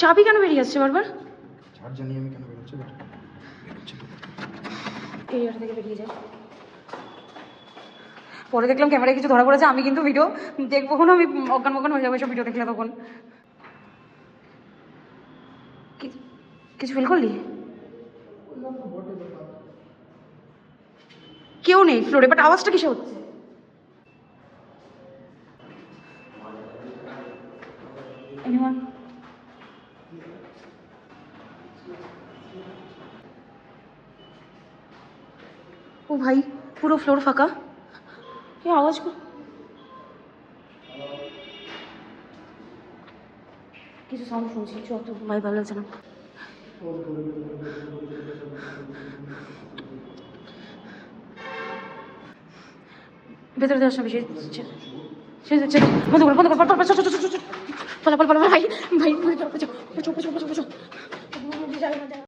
চাবি কেন বেরিয়ে যাচ্ছে বারবার? ছাড় জানি আমি কেন বেরোচ্ছে এই ওটা থেকে বেরিয়ে যায়। পরে দেখলাম ক্যামেরায় কিছু ধরা পড়েছে, আমি কিন্তু ভিডিও দেখবো না, আমি অজ্ঞান মজ্ঞান হয়ে যাবো এসব ভিডিও দেখলে। তখন কিছু ফিল করলি? কেউ নেই ফ্লোরে, বাট আওয়াজটা কিসে হচ্ছে? Anyone? ও ভাই, পুরো ফ্লোর ফাঁকা। এই আওয়াজ কিছু সাউন্ড শুনছি, চত ভাই ভালো লাগছে না। ভেতরে যাওয়ার সব বিষয় বন্ধ করো, বন্ধ করো, পালা পালা পালা, ভাই ভাই,